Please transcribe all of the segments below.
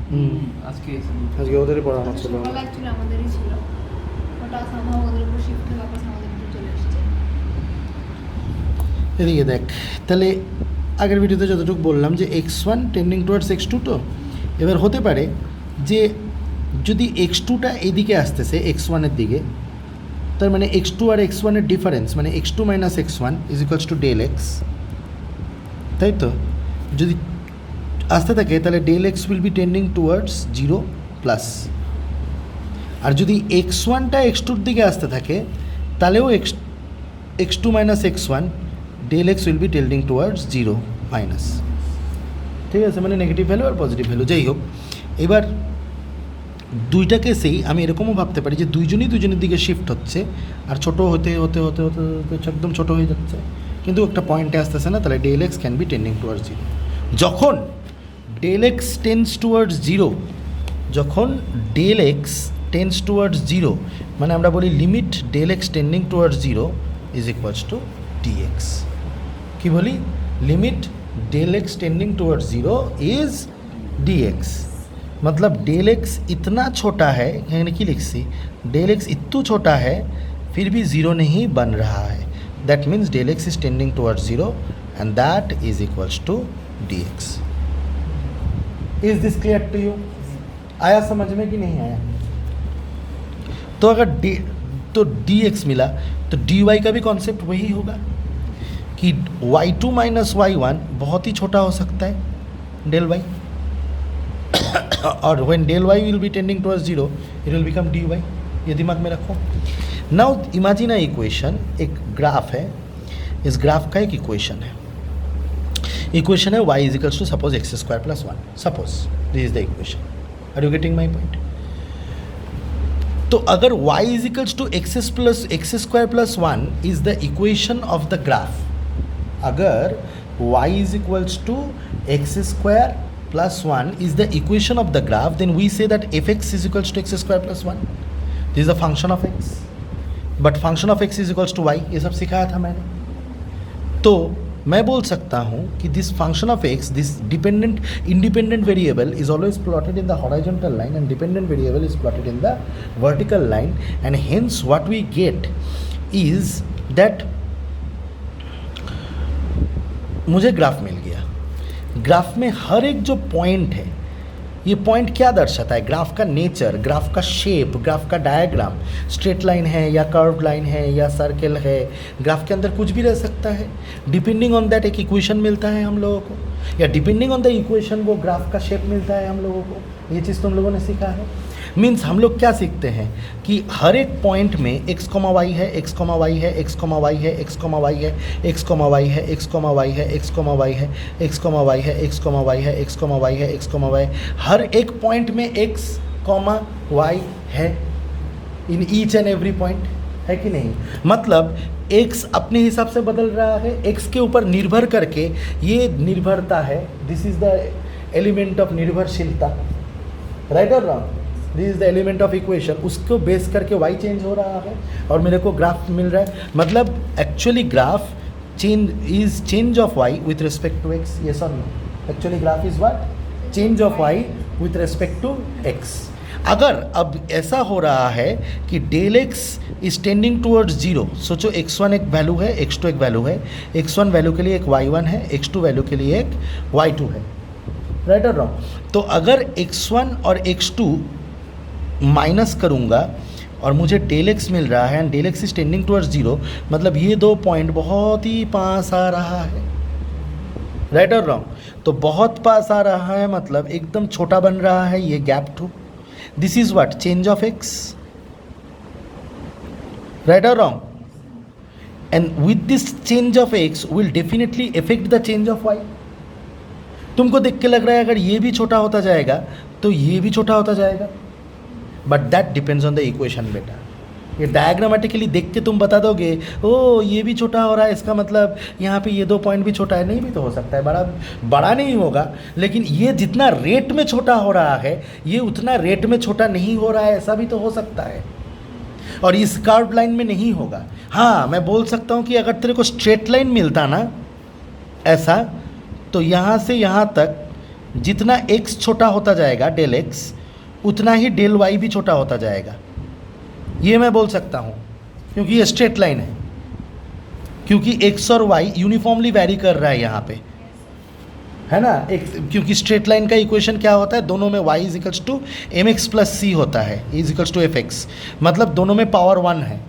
আজকে আজকে ওদেরই পড়ানো ছিল। সকালে অ্যাকচুয়ালি আমাদেরই ছিল, ওটা সামহাও ওদের উপর শিফট হয়ে বাবা আমাদের উপর চলে এসেছে। এদিকে দেখ, তাহলে আগের ভিডিওতে যতটুকু বললাম যে x1 টেন্ডিং টুয়ার্ডস x2, তো এবার হতে পারে যে যদি x2টা এদিকে আসতেছে x1-এর দিকে, তার মানে x2 আর x1-এর ডিফারেন্স মানে x2 minus x1 is equals to del x, তাই তো? যদি আসতে থাকে তাহলে del x will be tending towards 0 plus, আর যদি x1টা x2-র দিকে আসতে থাকে তাহলেও x2 minus x1 del x will be tending towards 0 minus, ঠিক আছে? মানে নেগেটিভ ভ্যালু আর পজিটিভ ভ্যালু যাই হোক। এবার দুইটা কেসেই আমি এরকমও ভাবতে পারি যে দুজনের দিকে শিফট হচ্ছে, আর ছোটো হতে হতে হতে হতে হতে একদম ছোটো হয়ে যাচ্ছে, কিন্তু একটা পয়েন্টে আসতেছে না, তাহলে del x can be tending towards 0। যখন ডেল এক্স টেন্স টুয়ার্ডস 0, যখন ডেল এক্স টেন্স টুয়ার্ডস 0, মানে আমরা বলি limit del x tending towards 0 is equals to dx। কি বলি? Limit del x tending towards 0 is dx। मतलब डेल एक्स इतना छोटा है, यानी कि लिख सी डेल एक्स इतना छोटा है फिर भी 0 नहीं बन रहा है, that means del x is tending towards 0 and that is equals to dx। Is this clear to you? आया समझ में कि नहीं आया? तो अगर तो dx मिला तो dy का भी कॉन्सेप्ट वही होगा कि y2 माइनस y1 बहुत ही छोटा हो सकता है डेल y, और when del y will be tending towards 0 it will become dy। ये दिमाग में रखो। नाउ इमेजिन अ इक्वेशन, एक ग्राफ है, इस ग्राफ का एक इक्वेशन है y is equals to suppose x square plus 1, suppose this is the equation. Are you getting my point? तो अगर y is equals to x square plus 1 is the equation of the graph, अगर y is equals to x square plus 1 is the equation of the graph, then we say that fx is equals to x square plus 1. This is the function of x, but function of x is equals to y, ये सब सिखाया था मैंने। तो मैं बोल सकता हूँ कि this function of x, this independent variable is always plotted in the horizontal line and dependent variable is plotted in the vertical line, and hence what we get is that मुझे ग्राफ मिल गया। Graph में हर एक जो point है, ये point क्या दर्शाता है? ग्राफ का नेचर, ग्राफ का शेप, ग्राफ का डायग्राम, स्ट्रेट लाइन है या कर्व लाइन है या सर्कल है, ग्राफ के अंदर कुछ भी रह सकता है। डिपेंडिंग ऑन दैट एक इक्वेशन मिलता है हम लोगों को, या डिपेंडिंग ऑन द इक्वेशन वो ग्राफ का शेप मिलता है हम लोगों को। ये चीज़ तुम लोगों ने सीखा है। मीन्स हम लोग क्या सीखते हैं कि हर एक पॉइंट में x, y है, x, y है, x, y है, x, y है, x, y है, x, y है, x, y है, x, y है, x, y है, x, y है, x, y, हर एक पॉइंट में x, y है in each and every point, है कि नहीं? मतलब x अपने हिसाब से बदल रहा है, x के ऊपर निर्भर करके ये निर्भरता है, this is the element of निर्भरशीलता, राइट और wrong? This is the element of equation. उसको बेस करके y चेंज हो रहा है और मेरे को ग्राफ मिल रहा है। मतलब actually graph change of y with respect to x, yes और no? Actually graph is what? Change of y with respect to x। अगर अब ऐसा हो रहा है कि del x is tending towards 0, सोचो x1 एक वैल्यू है, x2 एक वैल्यू है, x1 वैल्यू के लिए एक y1 है, x2 वैल्यू के लिए एक y2 है, राइट और रॉन्ग? तो अगर x1 और x2 माइनस करूँगा और मुझे डेल एक्स मिल रहा है and del x is tending towards 0, मतलब ये दो पॉइंट बहुत ही पास आ रहा है, राइट और रॉन्ग? तो बहुत पास आ रहा है मतलब एकदम छोटा बन रहा है ये gap two. This is what? Change of x, right और wrong? And with this change of x will definitely effect the change of y. तुमको देख के लग रहा है अगर ये भी छोटा होता जाएगा तो ये भी छोटा होता जाएगा, but that depends on the equation बेटा। ये डायग्रामेटिकली देख के तुम बता दोगे ओ ये भी छोटा हो रहा है, इसका मतलब यहाँ पे ये दो पॉइंट भी छोटा है। नहीं भी तो हो सकता है, बड़ा नहीं होगा, लेकिन ये जितना रेट में छोटा हो रहा है ये उतना रेट में छोटा नहीं हो रहा है, ऐसा भी तो हो सकता है। और इस कर्व लाइन में नहीं होगा। हाँ, मैं बोल सकता हूँ कि अगर तेरे को स्ट्रेट लाइन मिलता ना ऐसा, तो यहाँ से यहाँ तक जितना x छोटा होता जाएगा डेल x, उतना ही डेल y भी छोटा होता जाएगा। ये मैं बोल सकता हूँ क्योंकि ये स्ट्रेट लाइन है, क्योंकि x और y यूनिफॉर्मली वैरी कर रहा है यहाँ पे, है ना। क्योंकि स्ट्रेट लाइन का इक्वेशन क्या होता है, दोनों में y is equals to m x plus c होता है, is equals to f x, मतलब दोनों में पावर 1 है,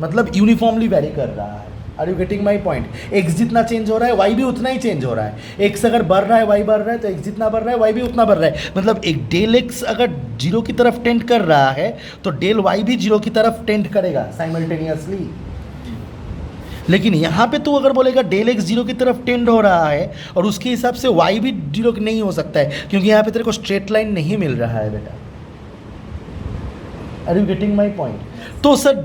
मतलब यूनिफॉर्मली वैरी कर रहा है। Are you getting my point? x जितना चेंज हो रहा है y भी उतना ही चेंज हो रहा है। x अगर बढ़ रहा है y बढ़ रहा है, तो x जितना बढ़ रहा है y भी उतना बढ़ रहा है। मतलब एक डेल x अगर जीरो की तरफ टेंड कर रहा है तो डेल y भी जीरो की तरफ टेंड करेगा साइमल्टेनियसली। लेकिन यहाँ पे तो अगर बोलेगा डेल x जीरो की तरफ टेंड हो रहा है और उसके हिसाब से y भी जीरो नहीं हो सकता है, क्योंकि यहाँ पे तेरे को स्ट्रेट लाइन नहीं मिल रहा है बेटा। Are you getting my point? तो सर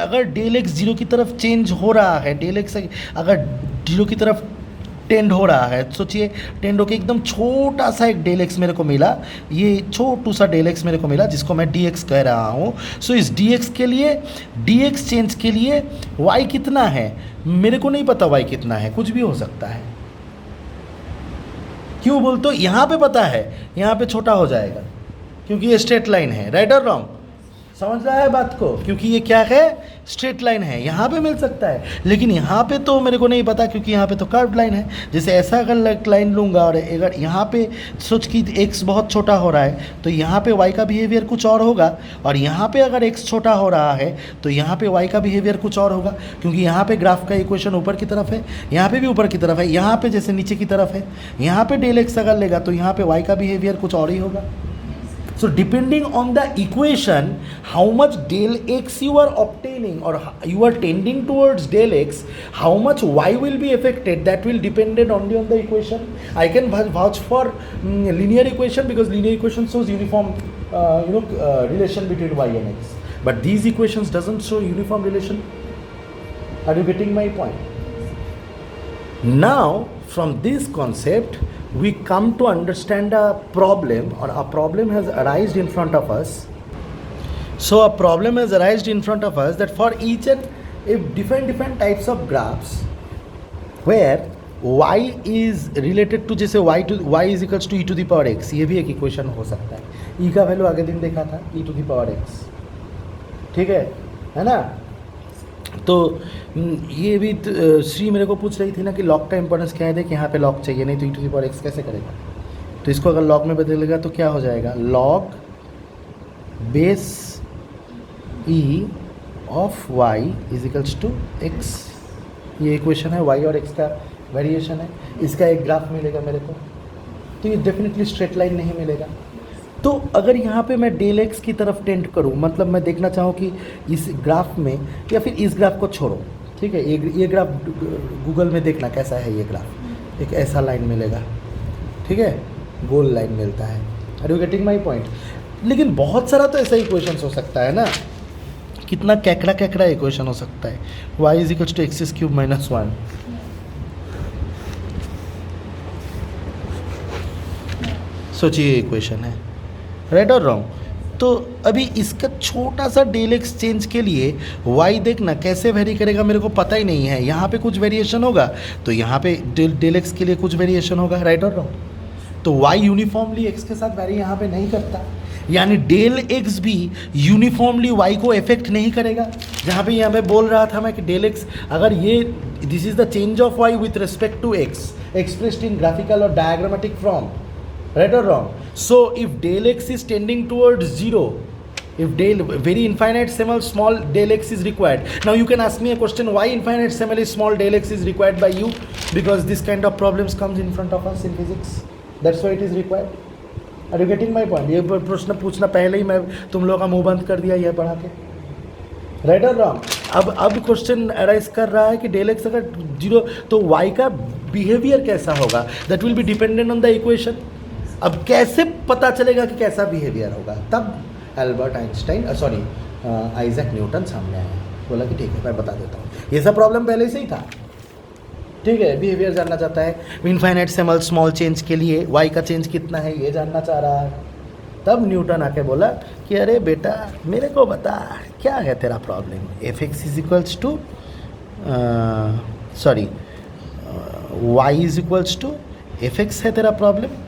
अगर डेल एक्स जीरो की तरफ चेंज हो रहा है, डेल एक्स अगर जीरो की तरफ टेंड हो रहा है, सोचिए टेंड होके एकदम छोटा सा एक डेल एक्स मेरे को मिला, ये छोटू सा डेल एक्स मेरे को मिला जिसको मैं डी एक्स कह रहा हूँ। सो इस डी एक्स के लिए, डी एक्स चेंज के लिए वाई कितना है मेरे को नहीं पता, वाई कितना है कुछ भी हो सकता है। क्यों बोल तो यहाँ पे पता है, यहाँ पे छोटा हो जाएगा क्योंकि ये स्ट्रेट लाइन है। राइट और रॉन्ग? समझ रहा है बात को? क्योंकि ये क्या है, स्ट्रेट लाइन है, यहाँ पे मिल सकता है, लेकिन यहाँ पे तो मेरे को नहीं पता क्योंकि यहाँ पे तो कर्व लाइन है। जैसे ऐसा अगर लाइन लूँगा और अगर यहाँ पे सोच कि x बहुत छोटा हो रहा है तो यहाँ पे y का बिहेवियर कुछ और होगा, और यहाँ पे अगर x छोटा हो रहा है तो यहाँ पे y का बिहेवियर कुछ और होगा, क्योंकि यहाँ पे ग्राफ का इक्वेशन ऊपर की तरफ है, यहाँ पे भी ऊपर की तरफ है, यहाँ पे जैसे नीचे की तरफ है। यहाँ पे डेल x अगर लेगा तो यहाँ पे y का बिहेवियर कुछ और ही होगा। So depending on the equation, how much del x you are obtaining or you are tending towards del x, how much y will be affected, that will depend only on the equation. I can vouch for linear equation because linear equation shows uniform relation between y and x. But these equations doesn't show uniform relation. Are you getting my point? Now from this concept, we come to understand a problem, or a problem has arisen in front of us. So a problem has arisen in front of us that for each and different types of graphs where y is related to, जैसे y is equals to e to the power x, ये भी एक equation हो सकता है। e का value आगे दिन देखा था, e to the power x, ठीक है ना। तो ये भी श्री मेरे को पूछ रही थी ना कि लॉग का इंपॉर्टेंस क्या है, देख यहाँ पे लॉग चाहिए, नहीं तो ई टू द पावर एक्स कैसे करेगा। तो इसको अगर लॉग में बदलेगा तो क्या हो जाएगा, log base e of y is equals to x. ये इक्वेशन है, वाई और एक्स का वेरिएशन है, इसका एक ग्राफ मिलेगा मेरे को। तो ये डेफिनेटली स्ट्रेट लाइन नहीं मिलेगा। तो अगर यहाँ पे मैं डेल एक्स की तरफ टेंड करूँ, मतलब मैं देखना चाहूँ कि इस ग्राफ में, या फिर इस ग्राफ को छोड़ो, ठीक है, ये ग्राफ गूगल में देखना कैसा है ये ग्राफ, एक ऐसा लाइन मिलेगा, ठीक है, गोल लाइन मिलता है। Are you getting my point? लेकिन बहुत सारा तो ऐसा इक्वेशन हो सकता है ना, कितना कैकड़ा इक्वेशन हो सकता है। Y is equals to x cube minus 1, सोचिए इक्वेशन है, राइट और रॉन्ग। तो अभी इसका छोटा सा डेल एक्स चेंज के लिए y देखना कैसे वेरी करेगा मेरे को पता ही नहीं है। यहाँ पे कुछ वेरिएशन होगा तो यहाँ पे डेल एक्स के लिए कुछ वेरिएशन होगा, राइट और रॉन्ग। तो y यूनिफॉर्मली x के साथ वेरी यहाँ पे नहीं करता, यानी डेल एक्स भी यूनिफॉर्मली y को इफेक्ट नहीं करेगा। जहाँ पे यहाँ पे बोल रहा था मैं कि डेल एक्स, अगर ये this is the change of y with respect to x expressed in graphical और diagrammatic form, right or wrong? So if del x is tending towards 0, if very infinitesimal small del x is required. Now you can ask me a question, why infinitesimally small del x is required by you? Because this kind of problems comes in front of us in physics. That's why it is required. Are you getting my point? ये प्रश्न पूछना पहले ही मैं तुम लोगों का मुंह बंद कर दिया यह पढ़ा के, राइट और रॉन्ग। अब क्वेश्चन अराइज कर रहा है कि डेल एक्स अगर 0 तो y का बिहेवियर कैसा होगा, that will be dependent on the equation. अब कैसे पता चलेगा कि कैसा बिहेवियर होगा, तब एल्बर्ट आइंस्टाइन आइजैक न्यूटन सामने आया, बोला कि ठीक है मैं बता देता हूँ। ये सब प्रॉब्लम पहले से ही था, ठीक है, बिहेवियर जानना चाहता है, इनफाइनाइटेसिमल स्मॉल चेंज के लिए y का चेंज कितना है ये जानना चाह रहा है। तब न्यूटन आके बोला कि अरे बेटा मेरे को बता क्या है तेरा problem, f x is equals to y is equals to f x है तेरा प्रॉब्लम।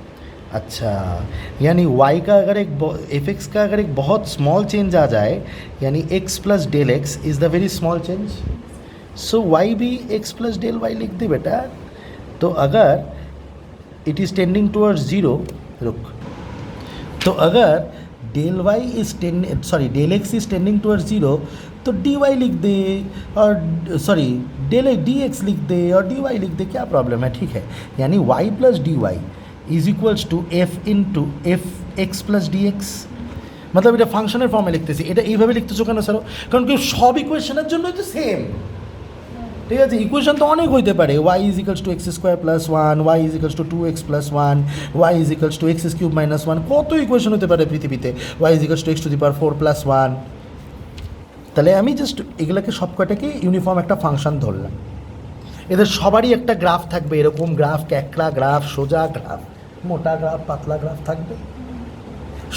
अच्छा, यानी y का अगर एफ एक्स का अगर एक बहुत स्मॉल चेंज आ जाए, यानी x plus del x is the very small change, so y भी x प्लस डेल y लिख दे बेटा। तो अगर it is tending towards zero, रुक, तो अगर del y is del x is tending towards zero, तो dy लिख दे, और सॉरी डी एक्स लिख दे और dy लिख दे, क्या प्रॉब्लम है? ठीक है, यानी y plus d y is equals to f into f x plus dx. মতলব এটা ফাংশনের ফর্মে লিখতেছি। এটা এইভাবে লিখতেছো কেন স্যার? কারণ কি সব ইকুয়েশনের জন্যই তো সেম, ঠিক আছে? ইকুয়েশন তো অনেক হইতে পারে, y is equals to x square plus one, y is equals to two x plus one, y is equals to x cube minus one, কত ইকুয়েশন হতে পারে পৃথিবীতে, y is equals to x to the power four plus one. তাহলে আমি just এগুলোকে সব কটাকে uniform একটা ফাংশন ধরলাম। এদের সবারই একটা গ্রাফ থাকবে, এরকম গ্রাফ, ক্যাকড়া গ্রাফ, সোজা গ্রাফ, মোটা গ্রাফ, পাতলা গ্রাফ থাকবে।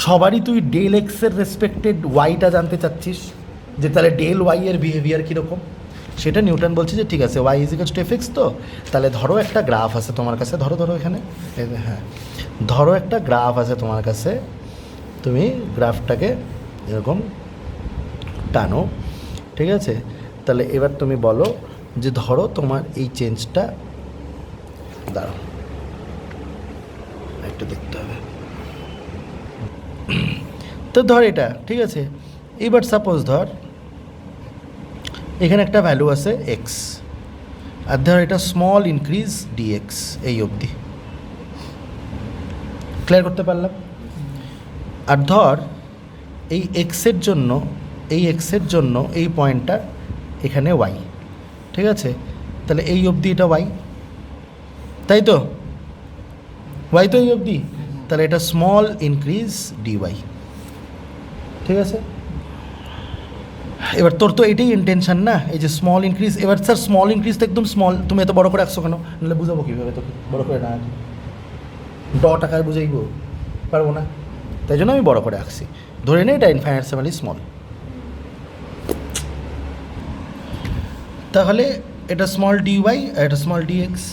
সবারই তুই ডেল এক্সের রেসপেক্টেড ওয়াইটা জানতে চাচ্ছিস, যে তাহলে ডেল ওয়াই এর বিহেভিয়ার কীরকম, সেটা নিউটন বলছে যে ঠিক আছে, y is equals to f x. তো তাহলে ধরো একটা গ্রাফ আছে তোমার কাছে, ধরো এখানে, হ্যাঁ, ধরো একটা গ্রাফ আছে তোমার কাছে, তুমি গ্রাফটাকে এরকম টানো, ঠিক আছে? তাহলে এবার তুমি বলো যে ধরো তোমার এই চেঞ্জটা, দাঁড়াও একটু দেখতে হবে, তো ধর এটা, ঠিক আছে? এবার সাপোজ ধর এখানে একটা ভ্যালু আছে এক্স, আর ধর এটা স্মল ইনক্রিজ ডিএক্স, এই অবধি ক্লিয়ার করতে পারলাম। আর ধর এই এক্সের জন্য এই পয়েন্টটা এখানে ওয়াই, ঠিক আছে? তাহলে এই অবধি এটা ওয়াই, তাই তো? ওয়াই তো এই অবধি, তাহলে এটা স্মল ইনক্রিজ ডিওয়াই, ঠিক আছে? এবার তোর তো এটাই ইন্টেনশন না, এই যে স্মল ইনক্রিজ। এবার স্যার স্মল ইনক্রিজ তো একদম স্মল, তুমি এত বড় করে আঁকছো কেন? নাহলে বুঝাবো কীভাবে তোকে বড় করে না আঁকি? টাকায় বুঝাইব পারবো না, তাই জন্য আমি বড় করে আঁকছি। ধরে নে এটা ইনফাইনাইটেসিমালি স্মল। তাহলে এটা স্মল ডি ওয়াই আর এটা স্মল ডি এক্স,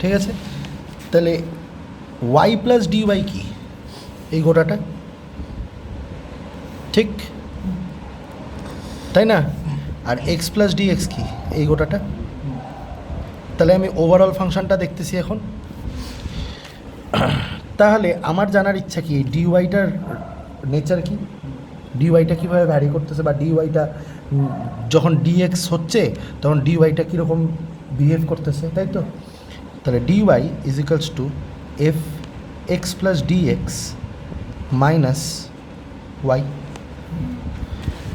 ঠিক আছে? তাহলে ওয়াই প্লাস ডি ওয়াই কী? এই গোটাটা, ঠিক তাই না? আর এক্স প্লাস ডি এক্স কী? এই গোটাটা। তাহলে আমি ওভারঅল ফাংশনটা দেখতেছি এখন। তাহলে আমার জানার ইচ্ছা কি, ডি ওয়াইটার নেচার কি, ডি ওয়াইটা কীভাবে ভ্যারি করতেছে, বা ডি ওয়াইটা যখন ডিএক্স হচ্ছে তখন ডি ওয়াইটা কীরকম বিহেভ করতেছে, তাই তো? তাহলে d y is equals to f x plus d x minus y.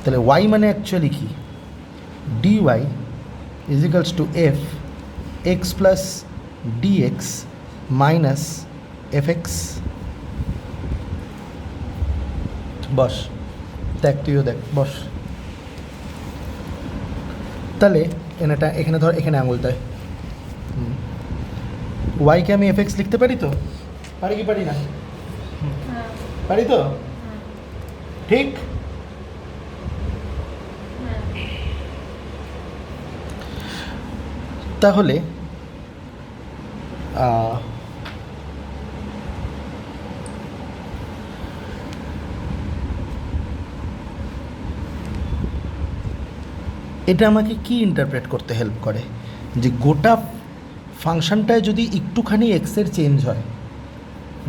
তাহলে ওয়াই মানে অ্যাকচুয়ালি কি, d y is equals to f x plus d x minus f x. Boss, দেখ তুইও দেখ, বস। তাহলে এখানে ধর, এখানে আঙুলটায় ওয়াইকে আমি এফ এক্স লিখতে পারি তো? পারি কি পারি না? পারি তো, ঠিক? তাহলে এটা আমাকে কি ইন্টারপ্রেট করতে হেল্প করে, যে গোটা ফাংশনটায় যদি একটুখানি এক্সের চেঞ্জ হয়,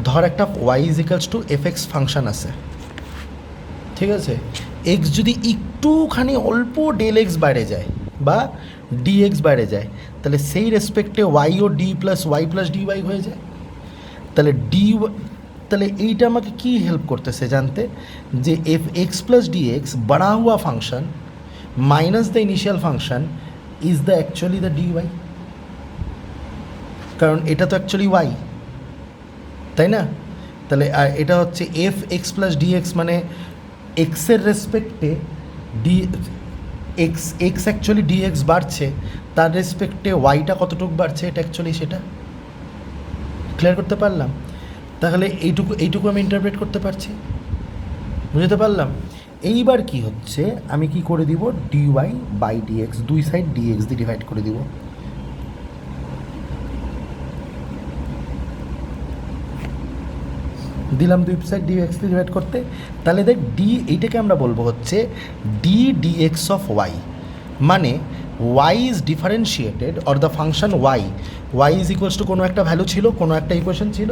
ধর একটা y is equals to f x function আছে, ঠিক আছে? এক্স যদি একটুখানি অল্প ডেল এক্স বাইরে যায় বা ডি এক্স বাইরে যায়, তাহলে সেই রেসপেক্টে ওয়াইও d plus y plus d y হয়ে যায়। তাহলে এইটা আমাকে কি হেল্প করতেছে জানতে, যে f x plus d x बड़ा हुआ function minus the initial function is the actually the d y, কারণ এটা তো অ্যাকচুয়ালি ওয়াই, তাই না? তাহলে এটা হচ্ছে f x plus d x, মানে এক্সের রেসপেক্টে d x actually d x বাড়ছে, তার রেসপেক্টে ওয়াইটা কতটুকু বাড়ছে, এটা অ্যাকচুয়ালি সেটা ক্লিয়ার করতে পারলাম। তাহলে এইটুকু আমি ইন্টারপ্রেট করতে পারছি, বুঝতে পারলাম। এইবার কি হচ্ছে, আমি কি করে দিব, d y by d x, দুই সাইড ডি এক্স দিয়ে ডিভাইড করে দিব। দিলাম দুই সাইড ডি এক্স ডিভাইড করতে, তাহলে দেখ ডি এইটাকে আমরা বলবো হচ্ছে d d x of y, মানে y is differentiated or the function y is equals to কোনো একটা ভ্যালু ছিল, কোনো একটা ইকুয়েশন ছিল,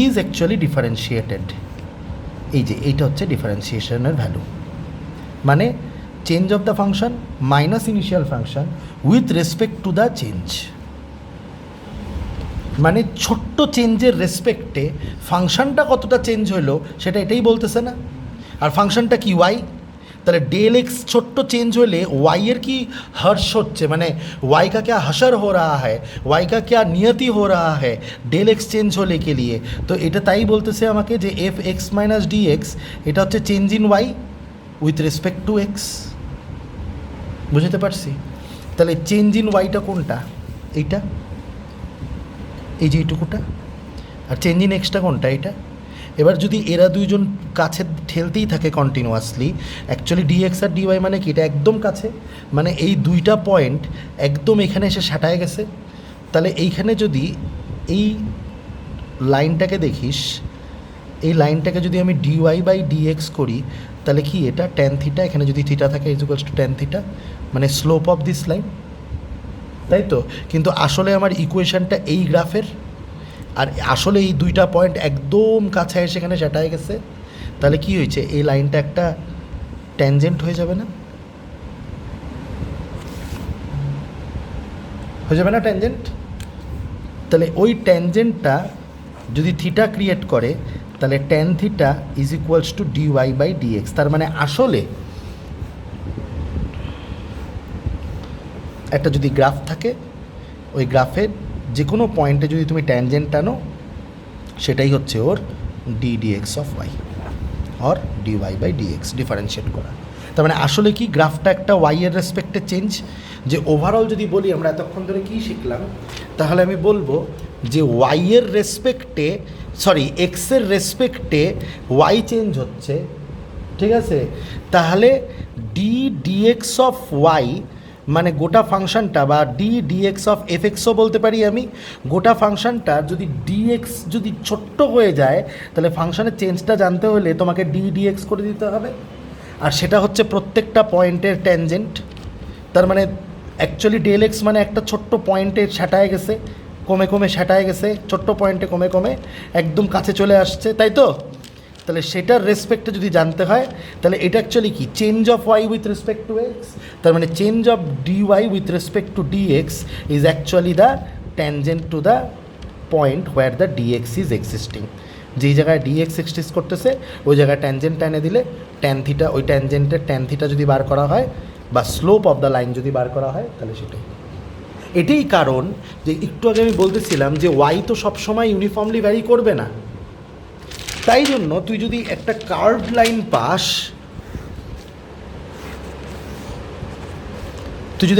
ইজ অ্যাকচুয়ালি ডিফারেন্সিয়েটেড। এই যে এইটা হচ্ছে ডিফারেন্সিয়েশনের ভ্যালু, মানে change of the function minus initial function with respect to the change, মানে ছোট্ট চেঞ্জের রেসপেক্টে ফাংশনটা কতটা চেঞ্জ হলো সেটা এটাই বলতেছে না। আর ফাংশনটা কি ওয়াই, তাহলে डेल एक्स ছোট্ট চেঞ্জ হলে वाई এর কি हर्ष হচ্ছে, মানে वाई का क्या हशर हो रहा है, वाई का क्या नियति हो रहा है डेल एक्स চেঞ্জ হলে के लिए। তো এটা তাই বলতেছে আমাকে যে f x minus d x এটা হচ্ছে change in y with respect to x. বুঝতে পারছি? তাহলে চেঞ্জ ইন ওয়াইটা কোনটা, এইটা, এই যে এইটুকুটা, আর চেঞ্জ ইন এক্সটা কোনটা, এটা। এবার যদি এরা দুইজন কাছে ঠেলতেই থাকে কন্টিনিউয়াসলি, অ্যাকচুয়ালি ডিএক্স আর ডিওয়াই মানে কি, এটা একদম কাছে, মানে এই দুইটা পয়েন্ট একদম এখানে এসে সাটায় গেছে। তাহলে এইখানে যদি এই লাইনটাকে দেখিস, এই লাইনটাকে যদি আমি ডিওয়াই বাই ডিএক্স করি, তাহলে কি এটা ট্যান থিটা, এখানে যদি থিটা থাকে is equals two tan theta, মানে স্লোপ অফ দিস লাইন, তাই তো। কিন্তু আসলে আমার ইকুয়েশনটা এই গ্রাফের, আর আসলে এই দুইটা পয়েন্ট একদম কাছে সেখানে সেটাই গেছে। তাহলে কি হয়েছে, এই লাইনটা একটা ট্যানজেন্ট হয়ে যাবে না, হয়ে যাবে না ট্যানজেন্ট। তাহলে ওই ট্যানজেন্টটা যদি থিটা ক্রিয়েট করে, তাহলে tan theta is equals to d y by d x. তার মানে আসলে একটা যদি গ্রাফ থাকে, ওই গ্রাফের যে কোনো পয়েন্টে যদি তুমি ট্যানজেন্ট টানো, সেটাই হচ্ছে ওর d d x of y or d y by d x, differentiate করা। তার মানে আসলে কি গ্রাফটা একটা ওয়াইয়ের রেসপেক্টে চেঞ্জ। যে ওভারঅল যদি বলি আমরা এতক্ষণ ধরে কী শিখলাম, তাহলে আমি বলবো যে ওয়াইয়ের রেসপেক্টে, সরি এক্সের রেসপেক্টে ওয়াই চেঞ্জ হচ্ছে, ঠিক আছে। তাহলে ডি ডিএক্স অফ ওয়াই মানে গোটা ফাংশনটা, বা ডি ডিএক্স অফ এফ এক্সও বলতে পারি আমি, গোটা ফাংশনটা যদি ডিএক্স যদি ছোট্ট হয়ে যায়, তাহলে ফাংশনের চেঞ্জটা জানতে হলে তোমাকে ডি ডিএক্স করে দিতে হবে, আর সেটা হচ্ছে প্রত্যেকটা পয়েন্টের ট্যানজেন্ট। তার মানে অ্যাকচুয়ালি ডেল এক্স মানে একটা ছোট্ট পয়েন্টে ছাটায় গেছে, কমে কমে ছাটায় গেছে, ছোট্ট পয়েন্টে কমে কমে একদম কাছে চলে আসছে, তাই তো। তাহলে সেটার রেসপেক্টে যদি জানতে হয়, তাহলে এটা অ্যাকচুয়ালি কি, change of y with respect to x. তার মানে change of d y with respect to d x is actually the tangent to the point where the d x is existing. যেই জায়গায় ডিএক্স এক্সিস্ট করতেছে ওই জায়গায় tangent টেনে দিলে tan theta, ওই ট্যানজেন্টের ট্যান থিটা যদি বার করা হয়, বা স্লোপ অফ দ্য লাইন যদি বার করা হয়, তাহলে সেটাই। এটাই কারণ যে একটু আগে আমি বলতেছিলাম যে ওয়াই তো সবসময় ইউনিফর্মলি ভ্যারি করবে না। তাই জন্য তুই যদি একটা কার্ভড লাইন পাস, তাহলে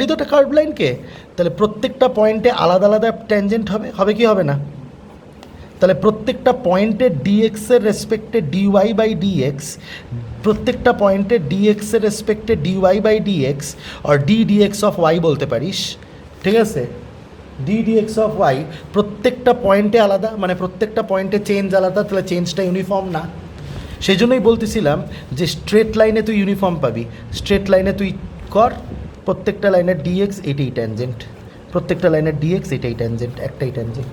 তো একটা কার্ভড লাইনকে, তাহলে প্রত্যেকটা পয়েন্টে আলাদা আলাদা ট্যানজেন্ট হবে কি হবে না? তাহলে প্রত্যেকটা পয়েন্টে ডিএক্সের রেসপেক্টে ডিওয়াই বাই ডিএক্স, প্রত্যেকটা পয়েন্টে ডিএক্সের রেসপেক্টে ডিওয়াই বাই ডিএক্স আর ডি ডিএক্স অফ ওয়াই বলতে পারিস, ঠিক আছে। ডি ডিএক্স অফ ওয়াই প্রত্যেকটা পয়েন্টে আলাদা, মানে প্রত্যেকটা পয়েন্টে চেঞ্জ আলাদা, তাহলে চেঞ্জটা ইউনিফর্ম না। সেই জন্যই বলতেছিলাম যে স্ট্রেট লাইনে তুই ইউনিফর্ম পাবি, স্ট্রেট লাইনে তুই কর প্রত্যেকটা লাইনের ডিএক্স এটাই ট্যানজেন্ট, প্রত্যেকটা লাইনের ডিএক্স এটাই ট্যানজেন্ট, একটাই ট্যানজেন্ট,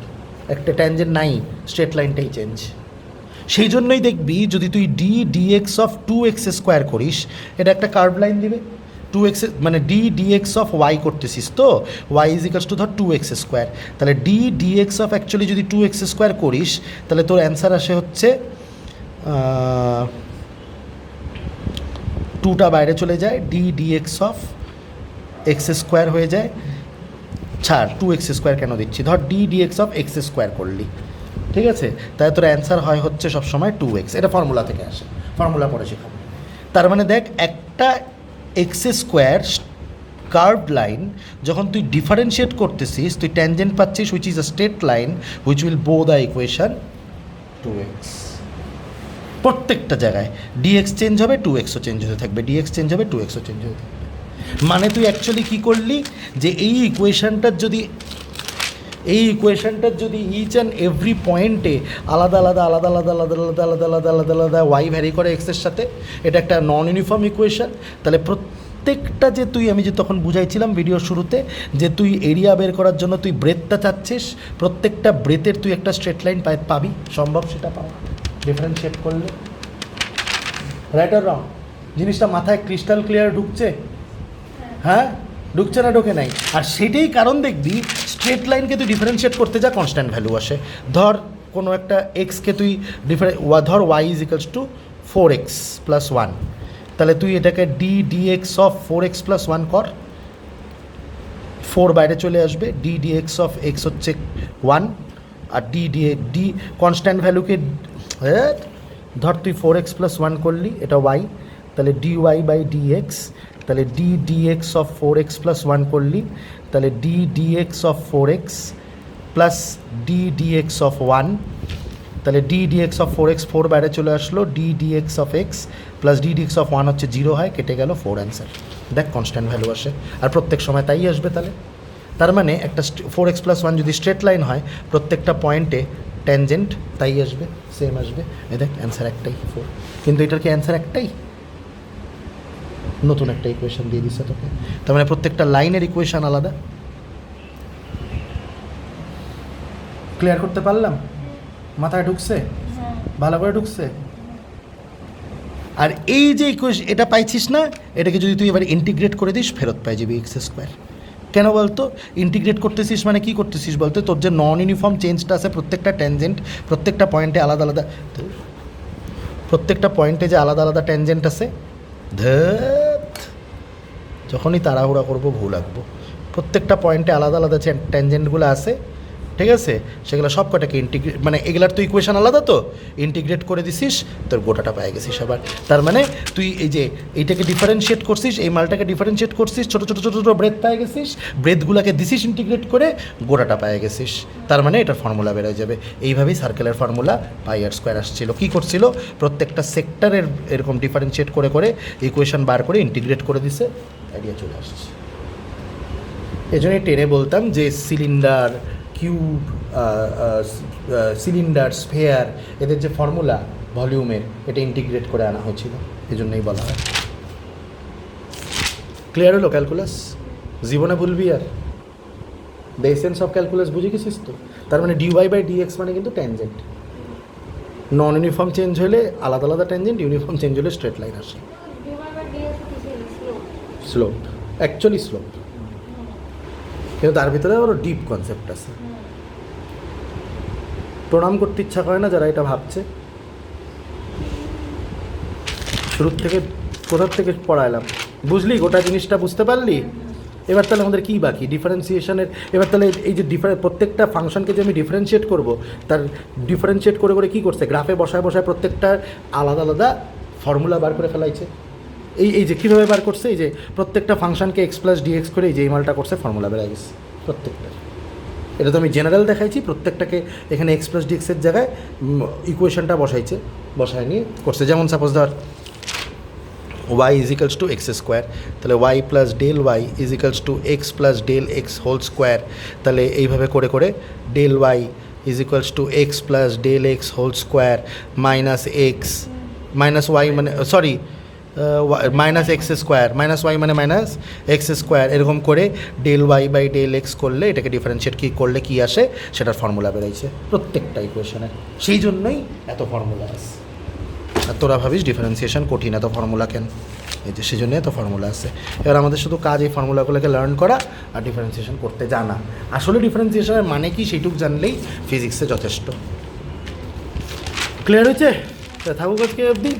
একটা ট্যানজেন্ট নাই, স্ট্রেট লাইনটাই চেঞ্জ। সেই জন্যই দেখবি যদি তুই D d x of 2x square করিস, এটা একটা কার্ভ লাইন দিবে। 2x মানে ডি ডিএক্স অফ ওয়াই করতেছিস, তো ওয়াই ইজ ইকালস টু ধর 2x স্কোয়ার, তাহলে ডি ডিএক্স অফ অ্যাকচুয়ালি যদি 2x স্কোয়ার করিস, তাহলে তোর অ্যান্সার আসে হচ্ছে 2টা বাইরে চলে যায়, d d x of x square হয়ে যায়, ছাড় 2x স্কোয়ার কেন দিচ্ছি, ধর d d x of x square করলি, ঠিক আছে। তাই তোর অ্যান্সার হয় হচ্ছে সবসময় 2x, এটা ফর্মুলা থেকে আসে, ফর্মুলা পড়ে শেখাবো। তার মানে দেখ একটা এক্স স্কোয়ার কার্ভড লাইন যখন তুই ডিফারেন্সিয়েট করতেছিস, তুই ট্যানজেন্ট পাচ্ছিস which is a straight line which will বো দ্য ইকুয়েশন 2x। প্রত্যেকটা জায়গায় ডিএক্স চেঞ্জ হবে, 2xও চেঞ্জ হতে থাকবে, ডিএক্স চেঞ্জ হবে, 2xও চেঞ্জ হতে থাকবে। মানে তুই অ্যাকচুয়ালি কী করলি, যে এই ইকুয়েশনটার যদি এই ইকুয়েশনটার যদি ইচ অ্যান্ড এভরি পয়েন্টে আলাদা আলাদা আলাদা আলাদা আলাদা আলাদা আলাদা আলাদা আলাদা আলাদা ওয়াই ভ্যারি করে এক্সের সাথে, এটা একটা নন ইউনিফর্ম ইকুয়েশন, তাহলে প্রত্যেকটা যে তুই, আমি যে তখন বুঝাইছিলাম ভিডিওর শুরুতে, যে তুই এরিয়া বের করার জন্য তুই ব্রেথটা চাচ্ছিস, প্রত্যেকটা ব্রেথের তুই একটা স্ট্রেট লাইন পাবি, সম্ভব সেটা পাওয়া ডিফারেন্সিয়েট করলে। রাইট আর রং? জিনিসটা মাথায় ক্রিস্টাল ক্লিয়ার ঢুকছে? হ্যাঁ, ঢুকছে না ঢোকে নাই? আর সেটাই কারণ দেখবি স্ট্রেট লাইনকে তুই ডিফারেন্সিয়েট করতে যা কনস্ট্যান্ট ভ্যালু আসে। ধর কোনো একটা এক্সকে তুই ধর y is equals to 4x plus 1, তাহলে তুই এটাকে dx অফ 4x প্লাস 1 কর, 4 বাইরে চলে আসবে, dx অফ x হচ্ছে 1, আর d কনস্ট্যান্ট ভ্যালুকে ধর তুই 4x প্লাস 1 করলি, এটা y, তাহলে dy বাই dx, তাহলে dx অফ 4x প্লাস 1 করলি, তাহলে dx of 4x plus dx of 1, তাহলে dx অফ 4x 4 বাইরে চলে আসলো, dx of x plus dx of 1 হচ্ছে 0 হয়, কেটে গেল, 4 অ্যান্সার। দেখ কনস্ট্যান্ট ভ্যালু আসে, আর প্রত্যেক সময় তাই আসবে। তাহলে তার মানে একটা 4x প্লাস 1 যদি স্ট্রেট লাইন হয়, প্রত্যেকটা পয়েন্টে ট্যানজেন্ট তাই আসবে, সেম আসবে। এই দেখ অ্যান্সার একটাই 4, কিন্তু এটার কি অ্যান্সার একটাই? নতুন একটা ইকুয়েশন দিয়ে দিচ্ছে তোকে, তার মানে প্রত্যেকটা লাইনের ইকুয়েশন আলাদা। ক্লিয়ার করতে পারলাম? মাথায় ঢুকছে? ভালো করে ঢুকছে? আর এই যে ইকুয়েশন এটা পাইছিস না, এটাকে যদি তুই এবার ইন্টিগ্রেট করে দিস, ফেরত পাই যাবি এক্স স্কোয়ার। কেন বলতো? ইন্টিগ্রেট করতেছিস মানে কি করতেছিস বলতে, তোর যে নন ইউনিফর্ম চেঞ্জটা আছে, প্রত্যেকটা ট্যানজেন্ট প্রত্যেকটা পয়েন্টে আলাদা আলাদা, প্রত্যেকটা পয়েন্টে যে আলাদা আলাদা ট্যানজেন্ট আছে, যখনই তাড়াহুড়া করবো ভুল আঁকবো, প্রত্যেকটা পয়েন্টে আলাদা আলাদা ট্যানজেন্টগুলো আছে, ঠিক আছে, সেগুলো সব কটাকে ইন্টিগ্রেট, মানে এগুলার তো ইকুয়েশন আলাদা, তো ইন্টিগ্রেট করে দিছিস, তোর গোটাটা পেয়ে গেছিস। আবার তার মানে তুই এই যে এইটাকে ডিফারেন্সিয়েট করছিস, এই মালটাকে ডিফারেন্সিয়েট করছিস, ছোটো ছোটো ছোটো ছোটো ব্রেথ পেয়ে গেছিস, ব্রেথগুলোকে দিছিস ইন্টিগ্রেট করে, গোটাটা পেয়ে গেছিস। তার মানে এটার ফর্মুলা বেরোয় যাবে। এইভাবেই সার্কেলের ফর্মুলা পাই আর স্কোয়ার আসছিল। কী করছিল? প্রত্যেকটা সেক্টরের এরকম ডিফারেন্সিয়েট করে করে ইকুয়েশন বার করে ইন্টিগ্রেট করে দিছে, আইডিয়া চলে আসছে। এই জন্যই টেনে বলতাম যে সিলিন্ডার, কিউব, সিলিন্ডার, স্ফেয়ার, এদের যে ফর্মুলা ভলিউমের, এটা ইন্টিগ্রেট করে আনা হয়েছিল, এই জন্যই বলা হয়। ক্লিয়ার হলো ক্যালকুলাস? জীবনে ভুলবি আর? দ্য এসেন্স অফ ক্যালকুলাস বুঝে গেছিস তো? তার মানে ডিওয়াই বাই ডিএক্স মানে কিন্তু ট্যানজেন্ট। নন ইউনিফর্ম চেঞ্জ হলে আলাদা আলাদা ট্যানজেন্ট, ইউনিফর্ম চেঞ্জ হলে স্ট্রেট লাইন আসে। স্লোপ, অ্যাকচুয়ালি স্লোপ, কিন্তু তার ভিতরে আরও ডিপ কনসেপ্ট আছে। প্রণাম করতে ইচ্ছা করে না যারা এটা ভাবছে? শুরুর থেকে কোথার থেকে পড়াইলাম, বুঝলি? গোটা জিনিসটা বুঝতে পারলি? এবার তাহলে আমাদের কী বাকি? ডিফারেন্সিয়েশনের। এবার তাহলে এই যে প্রত্যেকটা ফাংশনকে যে আমি ডিফারেন্সিয়েট করব, তার ডিফারেন্সিয়েট করে করে কী করছে? গ্রাফে বসায় বসায় প্রত্যেকটা আলাদা আলাদা ফর্মুলা বার করে ফেলাইছে। এই যে কীভাবে বার করছে, এই যে প্রত্যেকটা ফাংশনকে এক্স প্লাস ডিএক্স করে এই যে মালটা করছে, ফর্মুলা বেড়ে গেছে প্রত্যেকটা। এটা তো আমি জেনারেল দেখাইছি, প্রত্যেকটাকে এখানে এক্স প্লাস ডিএক্সের জায়গায় ইকুয়েশনটা বসায় নিয়ে করছে। যেমন সাপোজ ধর y is equals to x square, তাহলে y plus del y is equals to x plus del x whole square, তাহলে এইভাবে করে করে del y is equals to x plus del x whole square minus x minus y, মানে sorry minus x square, minus y মানে minus x square, এরকম করে del y by del x করলে, এটাকে ডিফারেন্সিয়েট কী করলে কী আসে, সেটার ফর্মুলা বেরোইছে প্রত্যেকটা ইকুয়েশনে। সেই জন্যই এত ফর্মুলা আছে। আর তোরা ভাবিস ডিফারেন্সিয়েশন কঠিন, এত ফর্মুলা কেন? এই যে সেই জন্যই এত ফর্মুলা আছে। এবার আমাদের শুধু কাজ এই ফর্মুলাগুলোকে লার্ন করা আর ডিফারেন্সিয়েশন করতে জানা। আসলে ডিফারেন্সিয়েশনের মানে কি সেইটুক জানলেই ফিজিক্সে যথেষ্ট। ক্লিয়ার হয়েছে? থাকুক আজকে অবধি।